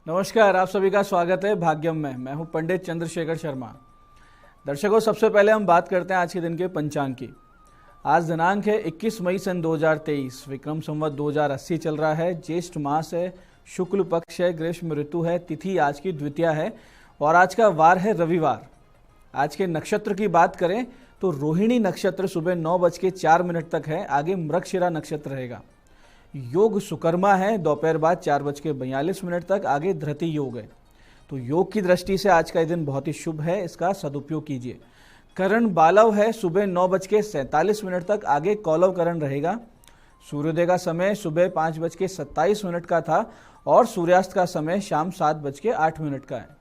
नमस्कार, आप सभी का स्वागत है भाग्यम में। मैं हूं पंडित चंद्रशेखर शर्मा। दर्शकों, सबसे पहले हम बात करते हैं आज के दिन के पंचांग की। आज दिनांक है 21 मई सन 2023, विक्रम संवत 2080 चल रहा है। ज्येष्ठ मास है, शुक्ल पक्ष है, ग्रीष्म ऋतु है, तिथि आज की द्वितीया है और आज का वार है रविवार। आज के नक्षत्र की बात करें तो रोहिणी नक्षत्र सुबह 9:04 तक है, आगे मृगशिरा नक्षत्र रहेगा। योग सुकर्मा है, दोपहर बाद 4:42 तक, आगे धृति योग है। तो योग की दृष्टि से आज का दिन बहुत ही शुभ है, इसका सदुपयोग कीजिए। करण बालव है, सुबह 9:47 तक, आगे कौलव करण रहेगा। सूर्योदय का समय सुबह 5:27 का था और सूर्यास्त का समय शाम 7:08 का है।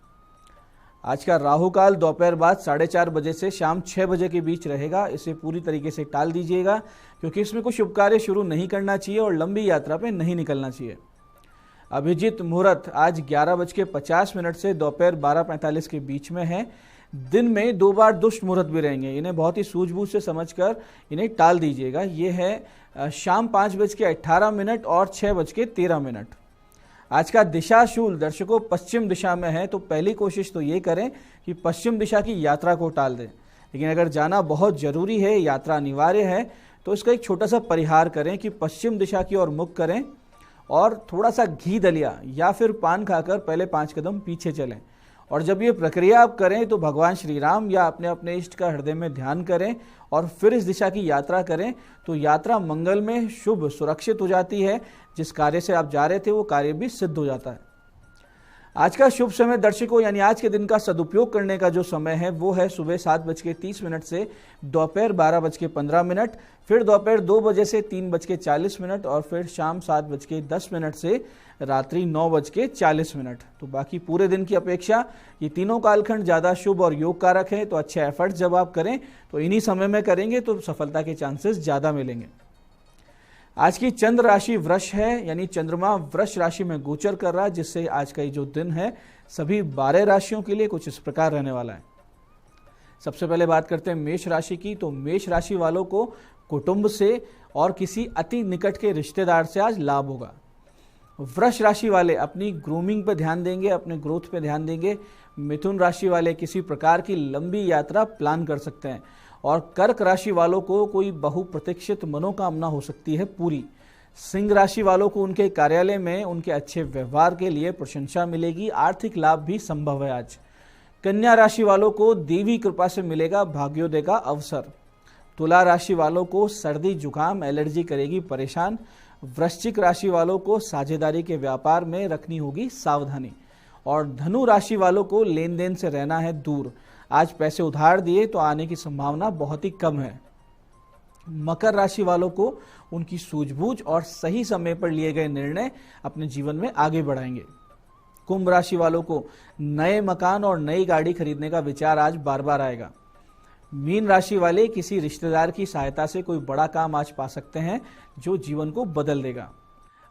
आज का राहु काल दोपहर बाद 4:30 बजे से शाम 6 बजे के बीच रहेगा। इसे पूरी तरीके से टाल दीजिएगा क्योंकि इसमें कुछ शुभ कार्य शुरू नहीं करना चाहिए और लंबी यात्रा पे नहीं निकलना चाहिए। अभिजीत मुहूर्त आज 11:50 से दोपहर 12:45 के बीच में है। दिन में 2 बार दुष्ट मुहूर्त भी रहेंगे, इन्हें बहुत ही सूझबूझ से समझकर इन्हें टाल दीजिएगा। ये है शाम 5:18 और 6:13। आज का दिशा शूल दर्शकों पश्चिम दिशा में है, तो पहली कोशिश तो ये करें कि पश्चिम दिशा की यात्रा को टाल दें। लेकिन अगर जाना बहुत जरूरी है, यात्रा अनिवार्य है, तो इसका एक छोटा सा परिहार करें कि पश्चिम दिशा की ओर मुख करें और थोड़ा सा घी दलिया या फिर पान खाकर पहले 5 कदम पीछे चलें। और जब ये प्रक्रिया आप करें तो भगवान श्री राम या अपने अपने इष्ट का हृदय में ध्यान करें और फिर इस दिशा की यात्रा करें, तो यात्रा मंगल में शुभ सुरक्षित हो जाती है। जिस कार्य से आप जा रहे थे वो कार्य भी सिद्ध हो जाता है। आज का शुभ समय दर्शकों, यानी आज के दिन का सदुपयोग करने का जो समय है वो है सुबह 7:30 से दोपहर 12:15, फिर दोपहर 2 बजे से 3:40 और फिर शाम 7:10 से रात्रि 9:40। तो बाकी पूरे दिन की अपेक्षा ये तीनों कालखंड ज़्यादा शुभ और योग कारक है। तो अच्छे एफर्ट्स जब आप करें तो इन्हीं समय में करेंगे तो सफलता के चांसेस ज़्यादा मिलेंगे। आज की चंद्र राशि वृष है, यानी चंद्रमा वृष राशि में गोचर कर रहा है, जिससे आज का ये जो दिन है सभी 12 राशियों के लिए कुछ इस प्रकार रहने वाला है। सबसे पहले बात करते हैं मेष राशि की। तो मेष राशि वालों को कुटुंब से और किसी अति निकट के रिश्तेदार से आज लाभ होगा। वृष राशि वाले अपनी ग्रूमिंग पे ध्यान देंगे, अपने ग्रोथ पे ध्यान देंगे। मिथुन राशि वाले किसी प्रकार की लंबी यात्रा प्लान कर सकते हैं और कर्क राशि वालों को कोई बहुप्रतीक्षित मनोकामना हो सकती है पूरी। सिंह राशि वालों को उनके कार्यालय में उनके अच्छे व्यवहार के लिए प्रशंसा मिलेगी, आर्थिक लाभ भी संभव है आज। कन्या राशि वालों को देवी कृपा से मिलेगा भाग्योदय का अवसर। तुला राशि वालों को सर्दी जुकाम एलर्जी करेगी परेशान। वृश्चिक राशि वालों को साझेदारी के व्यापार में रखनी होगी सावधानी और धनु राशि वालों को लेन देन से रहना है दूर। आज पैसे उधार दिए तो आने की संभावना बहुत ही कम है। मकर राशि वालों को उनकी सूझबूझ और सही समय पर लिए गए निर्णय अपने जीवन में आगे बढ़ाएंगे। कुंभ राशि वालों को नए मकान और नई गाड़ी खरीदने का विचार आज बार बार आएगा। मीन राशि वाले किसी रिश्तेदार की सहायता से कोई बड़ा काम आज पा सकते हैं जो जीवन को बदल देगा।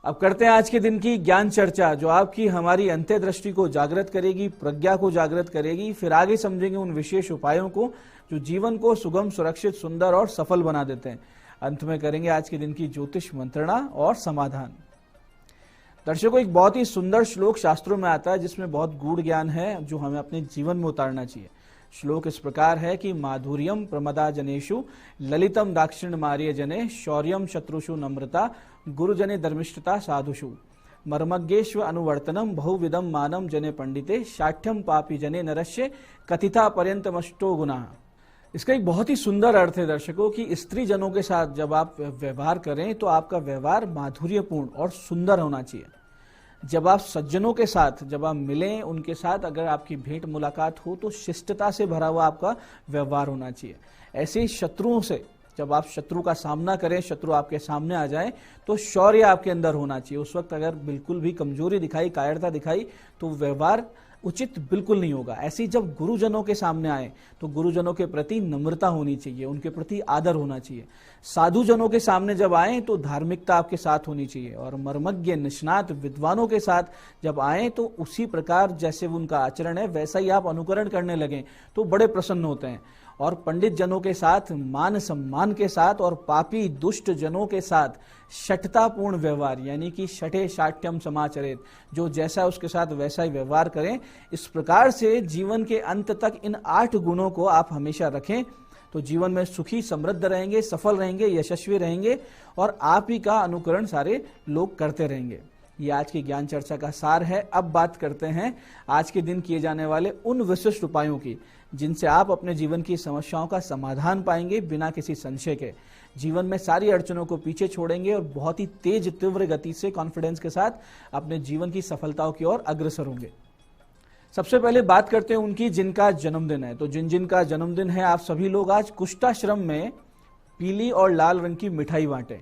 अब करते हैं आज के दिन की ज्ञान चर्चा, जो आपकी हमारी अंत्य दृष्टि को जागृत करेगी, प्रज्ञा को जागृत करेगी। फिर आगे समझेंगे उन विशेष उपायों को जो जीवन को सुगम, सुरक्षित, सुंदर और सफल बना देते हैं। अंत में करेंगे आज के दिन की ज्योतिष मंत्रणा और समाधान। दर्शकों, एक बहुत ही सुंदर श्लोक शास्त्रों में आता है जिसमें बहुत गूढ़ ज्ञान है जो हमें अपने जीवन में उतारना चाहिए। श्लोक इस प्रकार है कि माधुर्यम प्रमदा जनेषु ललितम दाक्षिण्य मार्य जने शौर्यम शत्रुषु नम्रता गुरुजने धर्मिष्ठता साधुषु मर्मज्ञेश्व अनुवर्तनम बहुविधम मानम जने पंडिते शाठ्यम पापी जने नरस्य कथिता पर्यंतमष्टो गुना। इसका एक बहुत ही सुंदर अर्थ है दर्शकों कि स्त्री जनों के साथ जब आप व्यवहार करें तो आपका व्यवहार माधुर्यपूर्ण और सुंदर होना चाहिए। जब आप सज्जनों के साथ जब आप मिलें, उनके साथ अगर आपकी भेंट मुलाकात हो तो शिष्टता से भरा हुआ आपका व्यवहार होना चाहिए। ऐसे ही शत्रुओं से जब आप शत्रु का सामना करें, शत्रु आपके सामने आ जाए तो शौर्य आपके अंदर होना चाहिए। उस वक्त अगर बिल्कुल भी कमजोरी दिखाई, कायरता दिखाई तो व्यवहार उचित बिल्कुल नहीं होगा। ऐसी जब गुरुजनों के सामने आए तो गुरुजनों के प्रति नम्रता होनी चाहिए, उनके प्रति आदर होना चाहिए। साधुजनों के सामने जब आए तो धार्मिकता आपके साथ होनी चाहिए और मर्मज्ञ निष्णात विद्वानों के साथ जब आए तो उसी प्रकार जैसे उनका आचरण है वैसा ही आप अनुकरण करने लगें तो बड़े प्रसन्न होते हैं। और पंडित जनों के साथ मान सम्मान के साथ और पापी दुष्ट जनों के साथ शठतापूर्ण व्यवहार, यानी कि शठे शाठ्यम समाचरित, जो जैसा उसके साथ वैसा ही व्यवहार करें। इस प्रकार से जीवन के अंत तक इन 8 गुणों को आप हमेशा रखें तो जीवन में सुखी समृद्ध रहेंगे, सफल रहेंगे, यशस्वी रहेंगे और आप ही का अनुकरण सारे लोग करते रहेंगे। ये आज की ज्ञान चर्चा का सार है। अब बात करते हैं आज के दिन किए जाने वाले उन विशिष्ट उपायों की जिनसे आप अपने जीवन की समस्याओं का समाधान पाएंगे बिना किसी संशय के। जीवन में सारी अड़चनों को पीछे छोड़ेंगे और बहुत ही तेज तीव्र गति से कॉन्फिडेंस के साथ अपने जीवन की सफलताओं की ओर अग्रसर होंगे। सबसे पहले बात करते हैं उनकी जिनका जन्मदिन है। तो जिन का जन्मदिन है, आप सभी लोग आज कुष्ठाश्रम में पीली और लाल रंग की मिठाई बांटें।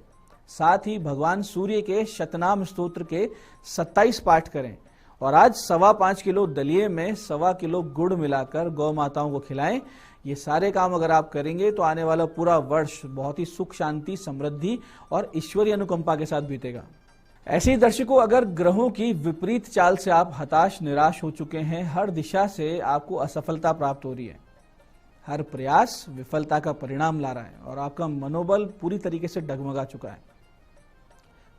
साथ ही भगवान सूर्य के शतनाम स्तोत्र के 27 पाठ करें और आज 5.25 किलो दलिये में 1.25 किलो गुड़ मिलाकर गौ माताओं को खिलाएं। ये सारे काम अगर आप करेंगे तो आने वाला पूरा वर्ष बहुत ही सुख, शांति, समृद्धि और ईश्वरीय अनुकंपा के साथ बीतेगा। ऐसे ही दर्शकों, अगर ग्रहों की विपरीत चाल से आप हताश, निराश हो चुके हैं, हर दिशा से आपको असफलता प्राप्त हो रही है, हर प्रयास विफलता का परिणाम ला रहा है और आपका मनोबल पूरी तरीके से डगमगा चुका है,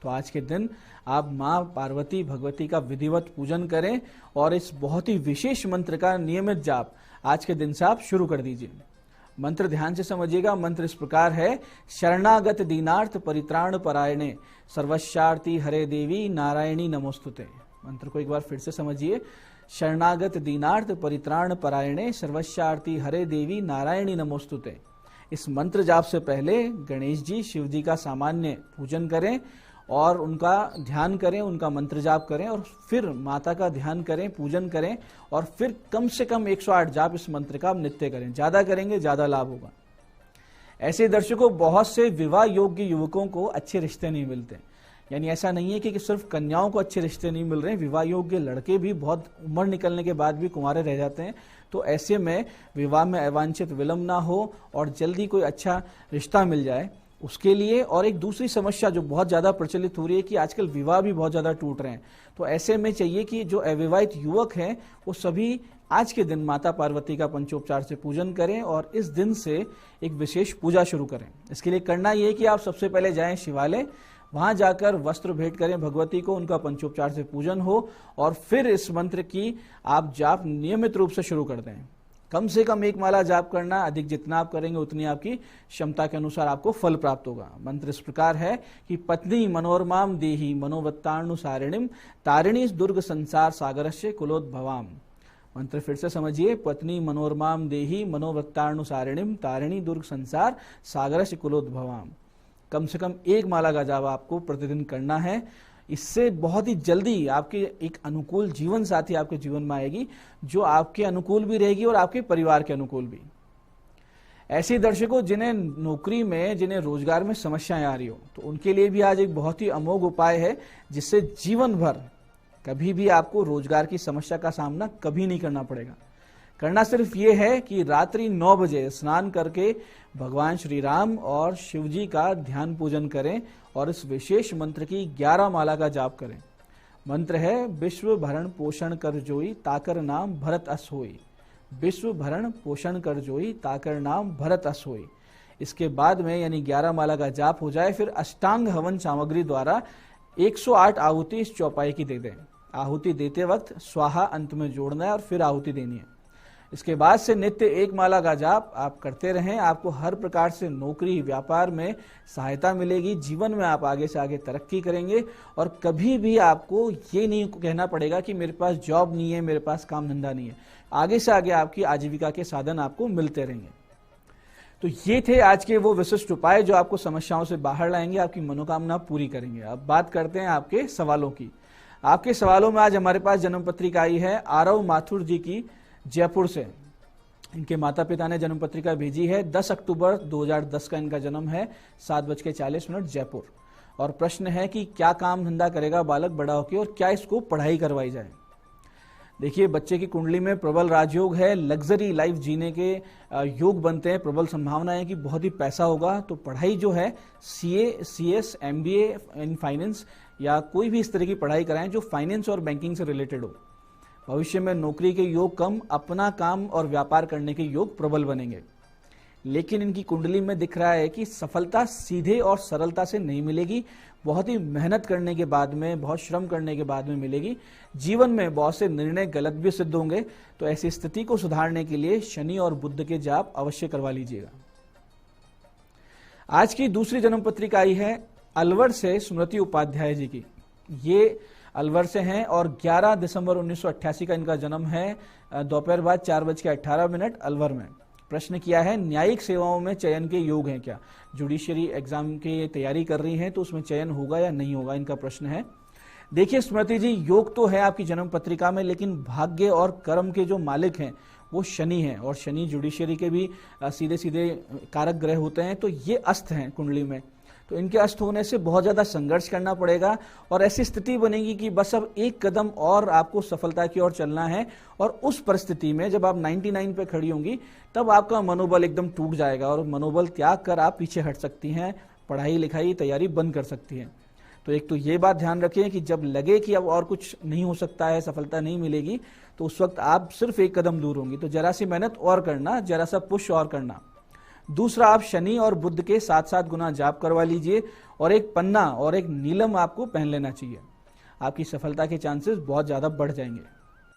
तो आज के दिन आप मां पार्वती भगवती का विधिवत पूजन करें और इस बहुत ही विशेष मंत्र का नियमित जाप आज के दिन से आप शुरू कर दीजिए। मंत्र ध्यान से समझिएगा। मंत्र इस प्रकार है, शरणागत दीनार्थ परित्राण परायणे सर्वस्यार्थी हरे देवी नारायणी नमोस्तुते। मंत्र को एक बार फिर से समझिए, शरणागत दीनार्थ परित्राण परायणे सर्वस्यार्थी हरे देवी नारायणी नमोस्तुते। इस मंत्र जाप से पहले गणेश जी, शिव जी का सामान्य पूजन करें और उनका ध्यान करें, उनका मंत्र जाप करें और फिर माता का ध्यान करें, पूजन करें और फिर कम से कम 108 जाप इस मंत्र का आप नित्य करें। ज्यादा करेंगे ज्यादा लाभ होगा। ऐसे दर्शकों, बहुत से विवाह योग्य युवकों को अच्छे रिश्ते नहीं मिलते। यानी ऐसा नहीं है कि सिर्फ कन्याओं को अच्छे रिश्ते नहीं मिल रहे, विवाह योग्य लड़के भी बहुत उम्र निकलने के बाद भी कुंवारे रह जाते हैं। तो ऐसे में विवाह में अवांछित विलंब ना हो और जल्दी कोई अच्छा रिश्ता मिल जाए, उसके लिए। और एक दूसरी समस्या जो बहुत ज्यादा प्रचलित हो रही है कि आजकल विवाह भी बहुत ज्यादा टूट रहे हैं, तो ऐसे में चाहिए कि जो अविवाहित युवक हैं वो सभी आज के दिन माता पार्वती का पंचोपचार से पूजन करें और इस दिन से एक विशेष पूजा शुरू करें। इसके लिए करना यह है कि आप सबसे पहले जाएं शिवालय, वहां जाकर वस्त्र भेंट करें भगवती को, उनका पंचोपचार से पूजन हो और फिर इस मंत्र की आप जाप नियमित रूप से शुरू कर दें। कम से कम 1 माला जाप करना, अधिक जितना आप करेंगे उतनी आपकी क्षमता के अनुसार आपको फल प्राप्त होगा। मंत्र इस प्रकार है कि पत्नी मनोरमाम देही मनोवत्तानुसारिणीम तारिणी दुर्ग संसार सागरस्य कुलोद्भवाम। मंत्र फिर से समझिए, पत्नी मनोरमाम देही मनोवत्तानुसारिणीम तारिणी दुर्ग संसार सागरस्य कुलोद्भवाम। कम से कम 1 माला का जाप आपको प्रतिदिन करना है। इससे बहुत ही जल्दी आपके एक अनुकूल जीवन साथी आपके जीवन में आएगी, जो आपके अनुकूल भी रहेगी और आपके परिवार के अनुकूल भी। ऐसे दर्शकों, जिन्हें नौकरी में, जिन्हें रोजगार में समस्याएं आ रही हो, तो उनके लिए भी आज एक बहुत ही अमोघ उपाय है जिससे जीवन भर कभी भी आपको रोजगार की समस्या का सामना कभी नहीं करना पड़ेगा। करना सिर्फ ये है कि रात्रि 9 बजे स्नान करके भगवान श्री राम और शिव जी का ध्यान पूजन करें और इस विशेष मंत्र की 11 माला का जाप करें। मंत्र है, विश्व भरण पोषण कर जोई ताकर नाम भरत अस होई। विश्व भरण पोषण कर जोई ताकर नाम भरत अस होई। इसके बाद में यानी 11 माला का जाप हो जाए, फिर अष्टांग हवन सामग्री द्वारा 108 आहुति इस चौपाई की दे दें। आहुति देते वक्त स्वाहा अंत में जोड़ना है और फिर आहुति देनी है। इसके बाद से नित्य 1 माला का जाप आप करते रहें। आपको हर प्रकार से नौकरी, व्यापार में सहायता मिलेगी। जीवन में आप आगे से आगे तरक्की करेंगे और कभी भी आपको ये नहीं कहना पड़ेगा कि मेरे पास जॉब नहीं है, मेरे पास काम धंधा नहीं है। आगे से आगे आपकी आजीविका के साधन आपको मिलते रहेंगे। तो ये थे आज के वो विशिष्ट उपाय जो आपको समस्याओं से बाहर लाएंगे, आपकी मनोकामना पूरी करेंगे। अब बात करते हैं आपके सवालों की। आपके सवालों में आज हमारे पास जन्म पत्रिका आई है आरव माथुर जी की, जयपुर से। इनके माता पिता ने जन्म पत्रिका भेजी है। 10 अक्टूबर 2010 का इनका जन्म है, 7:40 जयपुर। और प्रश्न है कि क्या काम धंधा करेगा बालक बड़ा होकर और क्या इसको पढ़ाई करवाई जाए। देखिए, बच्चे की कुंडली में प्रबल राजयोग है, लग्जरी लाइफ जीने के योग बनते हैं, प्रबल संभावना है कि बहुत ही पैसा होगा। तो पढ़ाई जो है CA, CS, MBA in finance या कोई भी इस तरह की पढ़ाई कराएं जो फाइनेंस और बैंकिंग से रिलेटेड हो। भविष्य में नौकरी के योग कम, अपना काम और व्यापार करने के योग प्रबल बनेंगे। लेकिन इनकी कुंडली में दिख रहा है कि सफलता सीधे और सरलता से नहीं मिलेगी, बहुत ही मेहनत करने के बाद में, बहुत श्रम करने के बाद में मिलेगी। जीवन में बहुत से निर्णय गलत भी सिद्ध होंगे, तो ऐसी स्थिति को सुधारने के लिए शनि और बुध के जाप अवश्य करवा लीजिएगा। आज की दूसरी जन्म पत्रिका आई है अलवर से स्मृति उपाध्याय जी की। ये अलवर से हैं और 11 दिसंबर 1988 का इनका जन्म है, दोपहर बाद 4:18 अलवर में। प्रश्न किया है, न्यायिक सेवाओं में चयन के योग हैं क्या? जुडिशियरी एग्जाम की तैयारी कर रही हैं तो उसमें चयन होगा या नहीं होगा, इनका प्रश्न है। देखिए स्मृति जी, योग तो है आपकी जन्म पत्रिका में, लेकिन भाग्य और कर्म के जो मालिक हैं वो शनि हैं, और शनि जुडिशियरी के भी सीधे सीधे कारक ग्रह होते हैं, तो ये अस्त हैं कुंडली में। तो इनके अस्त होने से बहुत ज्यादा संघर्ष करना पड़ेगा और ऐसी स्थिति बनेगी कि बस अब एक कदम और आपको सफलता की ओर चलना है। और उस परिस्थिति में जब आप 99 पे खड़ी होंगी तब आपका मनोबल एकदम टूट जाएगा और मनोबल त्याग कर आप पीछे हट सकती हैं, पढ़ाई लिखाई तैयारी बंद कर सकती हैं। तो एक तो ये बात ध्यान रखें कि जब लगे कि अब और कुछ नहीं हो सकता है, सफलता नहीं मिलेगी, तो उस वक्त आप सिर्फ एक कदम दूर होंगी। तो जरा सी मेहनत और करना, जरा सा पुश और करना। दूसरा, आप शनि और बुध के 7-7 गुना जाप करवा लीजिए और एक पन्ना और एक नीलम आपको पहन लेना चाहिए। आपकी सफलता के चांसेस बहुत ज्यादा बढ़ जाएंगे।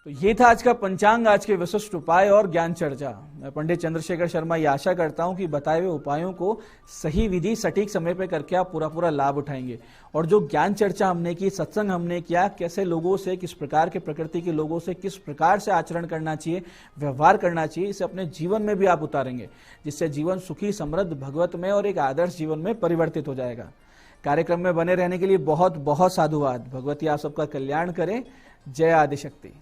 तो ये था आज का पंचांग, आज के विशिष्ट उपाय और ज्ञान चर्चा। मैं पंडित चंद्रशेखर शर्मा ये आशा करता हूं कि बताए हुए उपायों को सही विधि सटीक समय पर करके आप पूरा लाभ उठाएंगे। और जो ज्ञान चर्चा हमने की, सत्संग हमने किया, कैसे लोगों से, किस प्रकार के प्रकृति के लोगों से किस प्रकार से आचरण करना चाहिए, व्यवहार करना चाहिए, इसे अपने जीवन में भी आप उतारेंगे, जिससे जीवन सुखी, समृद्ध, भगवतमय और एक आदर्श जीवन में परिवर्तित हो जाएगा। कार्यक्रम में बने रहने के लिए बहुत बहुत साधुवाद। भगवती आप सबका कल्याण करें। जय आदिशक्ति।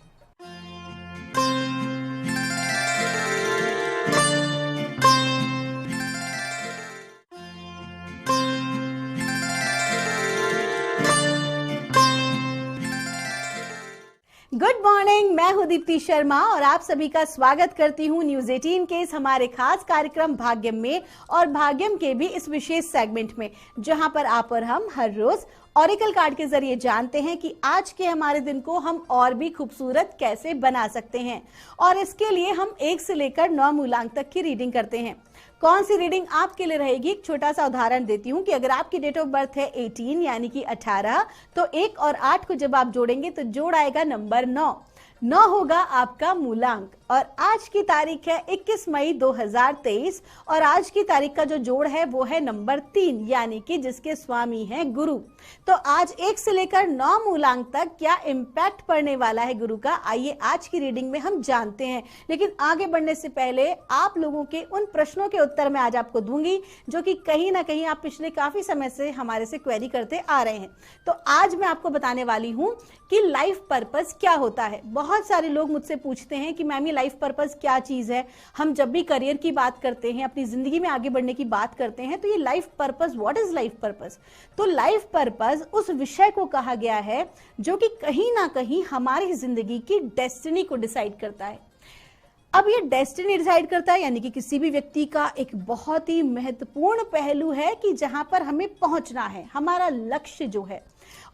गुड मॉर्निंग, मैं हूं दीप्ति शर्मा और आप सभी का स्वागत करती हूं न्यूज 18 के इस हमारे खास कार्यक्रम भाग्यम में, और भाग्यम के भी इस विशेष सेगमेंट में, जहां पर आप और हम हर रोज ऑरिकल कार्ड के जरिए जानते हैं कि आज के हमारे दिन को हम और भी खूबसूरत कैसे बना सकते हैं। और इसके लिए हम 1 से लेकर 9 मूलांक तक की रीडिंग करते हैं। कौन सी रीडिंग आपके लिए रहेगी, एक छोटा सा उदाहरण देती हूं कि अगर आपकी डेट ऑफ बर्थ है 18 यानी कि 18, तो 1 और 8 को जब आप जोड़ेंगे तो जोड़ आएगा नंबर 9। 9 होगा आपका मूलांक। और आज की तारीख है 21 मई 2023 और आज की तारीख का जो जोड़ है वो है नंबर 3 यानी कि जिसके स्वामी हैं गुरु। तो आज 1 से लेकर 9 मूलांक तक क्या इम्पैक्ट पड़ने वाला है गुरु का, आइए आज की रीडिंग में हम जानते हैं। लेकिन आगे बढ़ने से पहले आप लोगों के उन प्रश्नों के उत्तर मैं आज आपको दूंगी जो कि कहीं ना कहीं आप पिछले काफी समय से हमारे से क्वेरी करते आ रहे हैं। तो आज मैं आपको बताने वाली हूं कि लाइफ पर्पस क्या होता है। बहुत सारे लोग मुझसे पूछते हैं कि मैम ये लाइफ पर्पस क्या चीज है। हम जब भी करियर की बात करते हैं, अपनी जिंदगी में आगे बढ़ने की बात करते हैं, तो ये life purpose, what is life purpose? तो लाइफ पर्पस उस विषय को कहा गया है जो कि कहीं ना कहीं हमारी जिंदगी की डेस्टिनी को डिसाइड करता है। अब ये डेस्टिनी डिसाइड करता है यानी कि किसी भी व्यक्ति का एक बहुत ही महत्वपूर्ण पहलू है कि जहां पर हमें पहुंचना है, हमारा लक्ष्य जो है।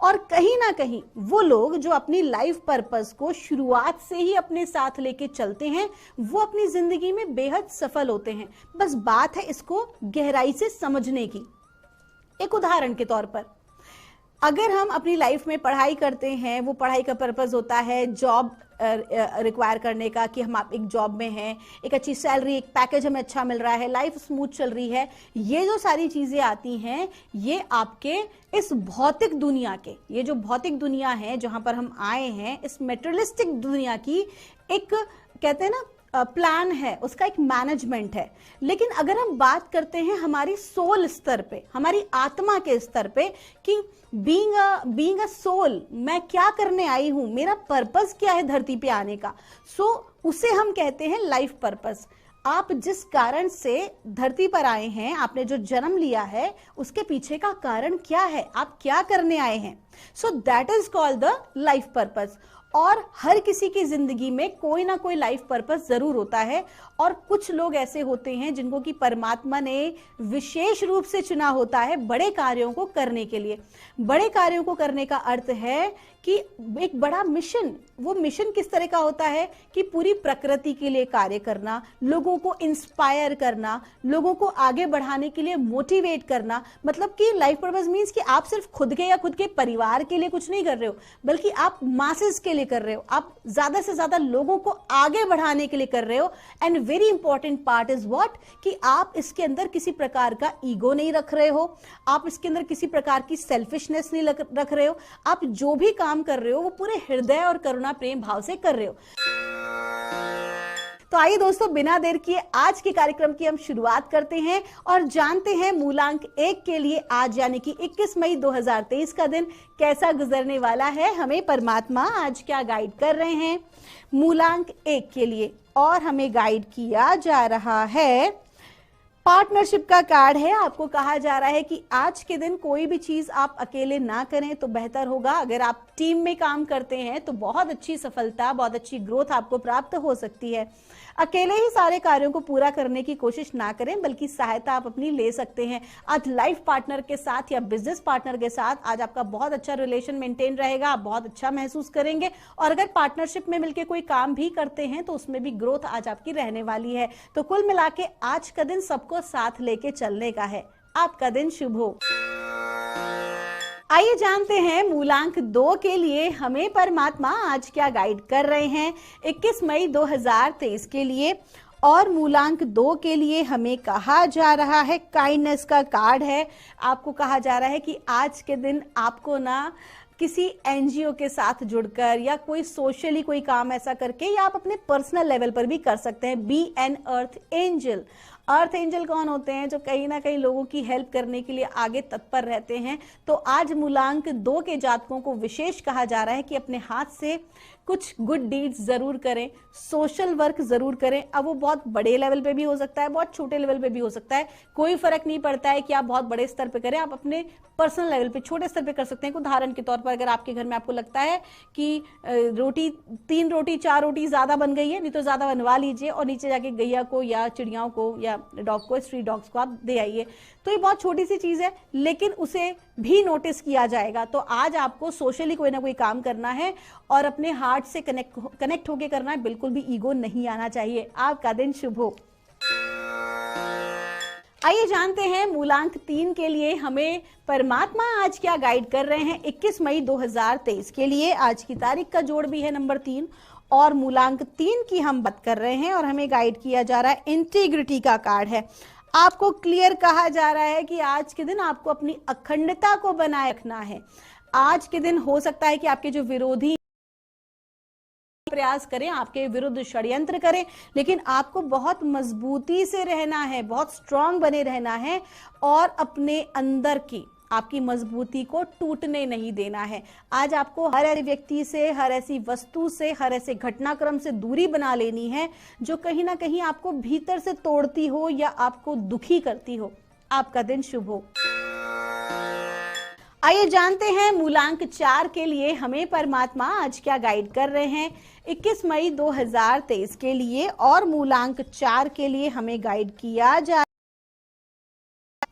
और कहीं ना कहीं वो लोग जो अपनी लाइफ पर्पस को शुरुआत से ही अपने साथ लेके चलते हैं, वो अपनी जिंदगी में बेहद सफल होते हैं। बस बात है इसको गहराई से समझने की। एक उदाहरण के तौर पर, अगर हम अपनी लाइफ में पढ़ाई करते हैं, वो पढ़ाई का पर्पस होता है जॉब रिक्वायर करने का, कि हम आप एक जॉब में हैं, एक अच्छी सैलरी, एक पैकेज हमें अच्छा मिल रहा है, लाइफ स्मूथ चल रही है। ये जो सारी चीजें आती हैं, ये आपके इस भौतिक दुनिया के, ये जो भौतिक दुनिया है जहां पर हम आए हैं, इस मेटेरियलिस्टिक दुनिया की एक, कहते हैं ना, प्लान है, उसका एक मैनेजमेंट है। लेकिन अगर हम बात करते हैं हमारी सोल स्तर पे, हमारी आत्मा के स्तर पे, कि बीइंग अ सोल, मैं क्या करने आई हूं, मेरा पर्पस क्या है धरती पे आने का, उसे हम कहते हैं लाइफ पर्पस। आप जिस कारण से धरती पर आए हैं, आपने जो जन्म लिया है, उसके पीछे का कारण क्या है, आप क्या करने आए हैं, so that is called the life purpose. और हर किसी की जिंदगी में कोई ना कोई लाइफ पर्पस जरूर होता है और कुछ लोग ऐसे होते हैं जिनको कि परमात्मा ने विशेष रूप से चुना होता है बड़े कार्यों को करने के लिए। बड़े कार्यों को करने का अर्थ है कि एक बड़ा मिशन, वो मिशन किस तरह का होता है कि पूरी प्रकृति के लिए कार्य करना, लोगों को इंस्पायर करना, लोगों को आगे बढ़ाने के लिए मोटिवेट करना। मतलब कि लाइफ पर्पस मींस कि आप सिर्फ खुद के या खुद के परिवार के लिए कुछ नहीं कर रहे हो, बल्कि आप मासेस के लिए कर रहे हो, आप ज्यादा से ज्यादा लोगों को आगे बढ़ाने के लिए कर रहे हो। And very important part is what कि आप इसके अंदर किसी प्रकार का ईगो नहीं रख रहे हो, आप इसके अंदर किसी प्रकार की सेल्फिशनेस नहीं रख रहे हो। आप जो भी काम कर रहे हो वो पूरे हृदय और करुणा प्रेम भाव से कर रहे हो। तो आइए दोस्तों, बिना देर किए आज के कार्यक्रम की हम शुरुआत करते हैं और जानते हैं मूलांक 1 के लिए आज यानी कि 21 मई 2023 का दिन कैसा गुजरने वाला है। हमें परमात्मा आज क्या गाइड कर रहे हैं मूलांक 1 के लिए। और हमें गाइड किया जा रहा है, पार्टनरशिप का कार्ड है। आपको कहा जा रहा है कि आज के दिन कोई भी चीज आप अकेले ना करें तो बेहतर होगा। अगर आप टीम में काम करते हैं तो बहुत अच्छी सफलता, बहुत अच्छी ग्रोथ आपको प्राप्त हो सकती है। अकेले ही सारे कार्यों को पूरा करने की कोशिश ना करें, बल्कि सहायता आप अपनी ले सकते हैं। आज लाइफ पार्टनर के साथ या बिजनेस पार्टनर के साथ आज आपका बहुत अच्छा रिलेशन मेंटेन रहेगा, आप बहुत अच्छा महसूस करेंगे। और अगर पार्टनरशिप में मिलकर कोई काम भी करते हैं तो उसमें भी ग्रोथ आज आपकी रहने वाली है। तो कुल मिला के आज का दिन सबको साथ लेके चलने का है। आपका दिन शुभ हो। आइए जानते हैं मूलांक 2 के लिए हमें परमात्मा आज क्या गाइड कर रहे हैं 21 मई 2023 के लिए। और मूलांक 2 के लिए हमें कहा जा रहा है, काइंडनेस का कार्ड है। आपको कहा जा रहा है कि आज के दिन आपको ना किसी एनजीओ के साथ जुड़कर या कोई सोशली कोई काम ऐसा करके या आप अपने पर्सनल लेवल पर भी कर सकते हैं। बी एन अर्थ एंजल। अर्थ एंजल कौन होते हैं? जो कहीं ना कहीं लोगों की हेल्प करने के लिए आगे तत्पर रहते हैं। तो आज मूलांक 2 के जातकों को विशेष कहा जा रहा है कि अपने हाथ से कुछ गुड डीड्स जरूर करें, सोशल वर्क जरूर करें। अब वो बहुत बड़े लेवल पे भी हो सकता है, बहुत छोटे लेवल पे भी हो सकता है, कोई फर्क नहीं पड़ता है कि आप बहुत बड़े स्तर पे करें। आप अपने पर्सनल लेवल पे छोटे स्तर पे कर सकते हैं। उदाहरण के तौर पर अगर आपके घर में आपको लगता है कि रोटी 3 रोटी 4 रोटी ज्यादा बन गई है, नहीं तो ज्यादा बनवा लीजिए और नीचे जाके गैया को या चिड़ियाओं को या डॉग को, स्ट्रीट डॉग्स को आप दे आइए। तो ये बहुत छोटी सी चीज है, लेकिन उसे भी नोटिस किया जाएगा। तो आज आपको सोशली कोई ना कोई काम करना है और अपने हार्ट से कनेक्ट होके करना है। बिल्कुल भी ईगो नहीं आना चाहिए। आपका दिन शुभ हो। आइए जानते हैं मूलांक 3 के लिए हमें परमात्मा आज क्या गाइड कर रहे हैं 21 मई 2023 के लिए। आज की तारीख का जोड़ भी है नंबर 3 और मूलांक 3 की हम बात कर रहे हैं और हमें गाइड किया जा रहा है, इंटीग्रिटी का कार्ड है। आपको क्लियर कहा जा रहा है कि आज के दिन आपको अपनी अखंडता को बनाए रखना है। आज के दिन हो सकता है कि आपके जो विरोधी प्रयास करें, आपके विरुद्ध षड्यंत्र करें, लेकिन आपको बहुत मजबूती से रहना है, बहुत स्ट्रांग बने रहना है और अपने अंदर की आपकी मजबूती को टूटने नहीं देना है। आज आपको हर ऐसे व्यक्ति से, हर ऐसी वस्तु से, हर ऐसे घटनाक्रम से दूरी बना लेनी है जो कहीं ना कहीं आपको भीतर से तोड़ती हो या आपको दुखी करती हो। आपका दिन शुभ हो। आइए जानते हैं मूलांक 4 के लिए हमें परमात्मा आज क्या गाइड कर रहे हैं 21 मई 2023 के लिए। और मूलांक 4 के लिए हमें गाइड किया जा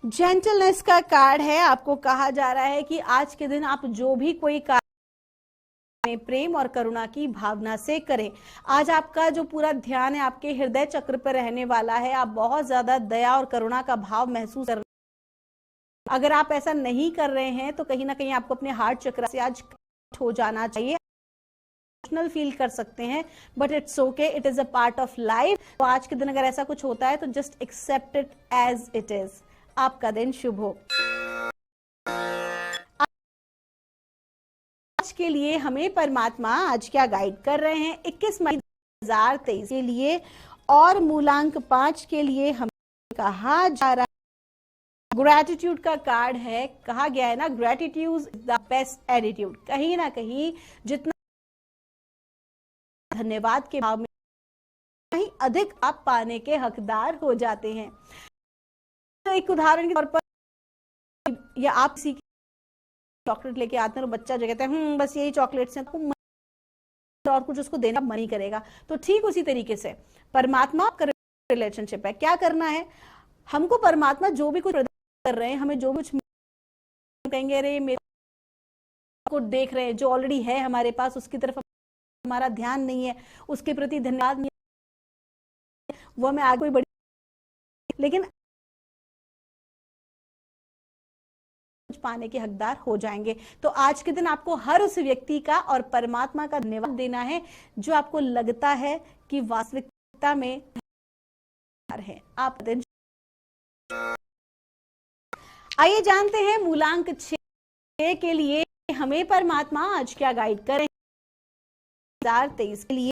जेंटलनेस का कार्ड है। आपको कहा जा रहा है कि आज के दिन आप जो भी कोई कार्य में प्रेम और करुणा की भावना से करें। आज आपका जो पूरा ध्यान है आपके हृदय चक्र पर रहने वाला है। आप बहुत ज्यादा दया और करुणा का भाव महसूस कर रहे हैं। अगर आप ऐसा नहीं कर रहे हैं तो कहीं ना कहीं आपको अपने हार्ट चक्र से आज हो जाना चाहिए। इमोशनल फील कर सकते हैं, but it's okay, it is a part of life. तो आज के दिन अगर ऐसा कुछ होता है तो just accept it as it is. आपका दिन शुभ हो। आज के लिए हमें परमात्मा आज क्या गाइड कर रहे हैं 21 मई 2023 के लिए। और मूलांक 5 के लिए हमें कहा जा रहा है, ग्रैटिट्यूड का कार्ड है। कहा गया है ना, gratitude is the best attitude. कहीं ना कहीं जितना धन्यवाद के भाव में कहीं अधिक आप पाने के हकदार हो जाते हैं। तो एक उदाहरण के तौर पर, या आप किसी चॉकलेट लेके आते हैं और बच्चा जो कहता है बस यही चॉकलेट्स हैं, तो और कुछ उसको देना मन ही करेगा। तो ठीक उसी तरीके से परमात्मा का रिलेशनशिप है। क्या करना है, हमको परमात्मा जो भी कुछ कर रहे हैं, हमें जो कुछ कहेंगे अरे मेरे को देख रहे हैं, जो ऑलरेडी है हमारे पास उसकी तरफ हमारा ध्यान नहीं है, उसके प्रति धन्यवाद नहीं है, वो हमें आगे कोई बड़ी, लेकिन कुछ पाने के हकदार हो जाएंगे। तो आज के दिन आपको हर उस व्यक्ति का और परमात्मा का धन्यवाद देना है जो आपको लगता है कि वास्तविकता में है। आप दिन आइए जानते हैं मूलांक 6 के लिए हमें परमात्मा आज क्या गाइड करें। 2023 के लिए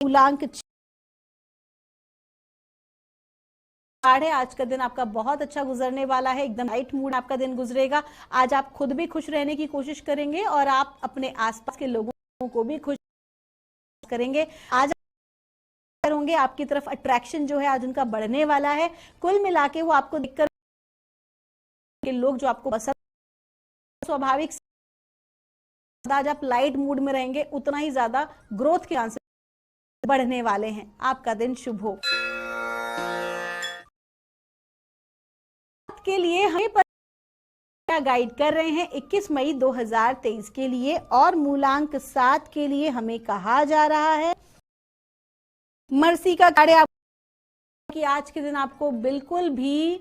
मूलांक 6 है। आज का दिन आपका बहुत अच्छा गुजरने वाला है, एकदम लाइट मूड आपका दिन गुजरेगा। आज आप खुद भी खुश रहने की कोशिश करेंगे और आप अपने आसपास के लोगों को भी खुश करेंगे। आज होंगे आपकी तरफ अट्रैक्शन जो है आज उनका बढ़ने वाला है। कुल मिला के वो आपको देखकर के लोग जो आपको पसंद, स्वाभाविक आज आप लाइट मूड में रहेंगे, उतना ही ज्यादा ग्रोथ के चांसेस बढ़ने वाले हैं। आपका दिन शुभ हो। के लिए हमें क्या गाइड कर रहे हैं 21 मई 2023 के लिए, और मूलांक 7 के लिए हमें कहा जा रहा है मर्सी का कार्ड है कि आज के दिन आपको बिल्कुल भी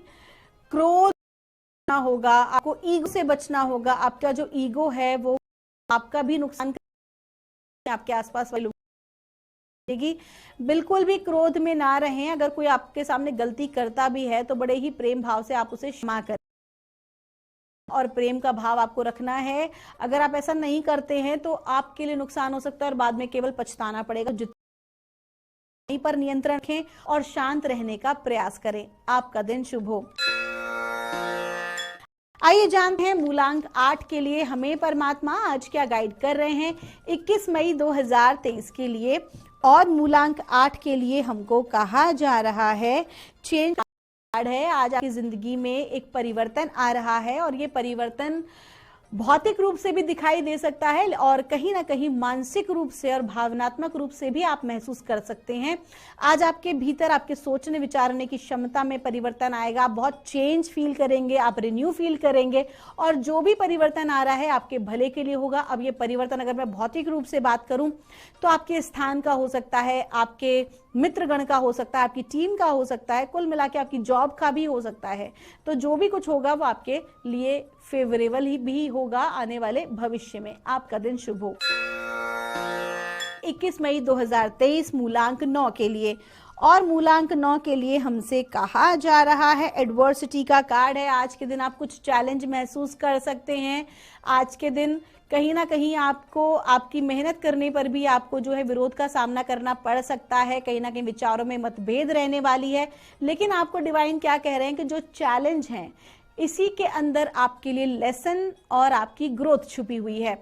क्रोध ना होगा, आपको ईगो से बचना होगा। आपका जो ईगो है वो आपका भी नुकसान करेगा, आपके आसपास वाले लोग। बिल्कुल भी क्रोध में ना रहें। अगर कोई आपके सामने गलती करता भी है तो बड़े ही प्रेम भाव से आप उसे क्षमा करें, और प्रेम का भाव आपको रखना है। अगर आप ऐसा नहीं करते हैं तो आपके लिए नुकसान हो सकता है और बाद में केवल पछताना पड़ेगा। जितने पर नियंत्रण रखें और शांत रहने का प्रयास करें। आपका दिन शुभ हो। आइए जानते हैं मूलांक 8 के लिए हमें परमात्मा आज क्या गाइड कर रहे हैं 21 मई 2023 के लिए, और मूलांक 8 के लिए हमको कहा जा रहा है चेंज कार्ड है। आज आपकी जिंदगी में एक परिवर्तन आ रहा है, और ये परिवर्तन भौतिक रूप से भी दिखाई दे सकता है और कहीं ना कहीं मानसिक रूप से और भावनात्मक रूप से भी आप महसूस कर सकते हैं। आज आपके भीतर आपके सोचने विचारने की क्षमता में परिवर्तन आएगा। आप बहुत चेंज फील करेंगे, आप रिन्यू फील करेंगे, और जो भी परिवर्तन आ रहा है आपके भले के लिए होगा। अब ये परिवर्तन अगर मैं भौतिक रूप से बात करूं तो आपके स्थान का हो सकता है, आपके मित्रगण का हो सकता है, आपकी टीम का हो सकता है, कुल मिला के आपकी जॉब का भी हो सकता है। तो जो भी कुछ होगा वो आपके लिए फेवरेबल ही भी होगा आने वाले भविष्य में। आपका दिन शुभ हो। 21 मई 2023 मूलांक 9 के लिए, और मूलांक 9 के लिए हमसे कहा जा रहा है एडवर्सिटी का कार्ड है। आज के दिन आप कुछ चैलेंज महसूस कर सकते हैं। आज के दिन कहीं ना कहीं आपको आपकी मेहनत करने पर भी आपको जो है विरोध का सामना करना पड़ सकता है। कहीं ना कहीं विचारों में मतभेद रहने वाली है, लेकिन आपको डिवाइन क्या कह रहे हैं कि जो चैलेंज हैं इसी के अंदर आपके लिए लेसन और आपकी ग्रोथ छुपी हुई है।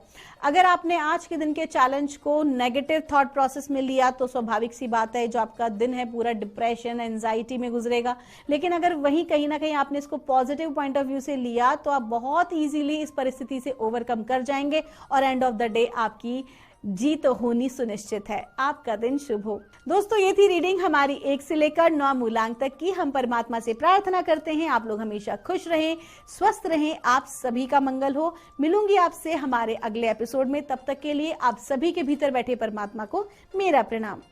अगर आपने आज के दिन के चैलेंज को नेगेटिव थॉट प्रोसेस में लिया तो स्वाभाविक सी बात है जो आपका दिन है पूरा डिप्रेशन एंजाइटी में गुजरेगा। लेकिन अगर वहीं कहीं ना कहीं आपने इसको पॉजिटिव पॉइंट ऑफ व्यू से लिया तो आप बहुत इजीली इस परिस्थिति से ओवरकम कर जाएंगे, और एंड ऑफ द डे आपकी जीत होनी सुनिश्चित है। आपका दिन शुभ हो। दोस्तों, ये थी रीडिंग हमारी 1 से लेकर 9 मूलांक तक की। हम परमात्मा से प्रार्थना करते हैं आप लोग हमेशा खुश रहें, स्वस्थ रहें, आप सभी का मंगल हो। मिलूंगी आपसे हमारे अगले एपिसोड में। तब तक के लिए आप सभी के भीतर बैठे परमात्मा को मेरा प्रणाम।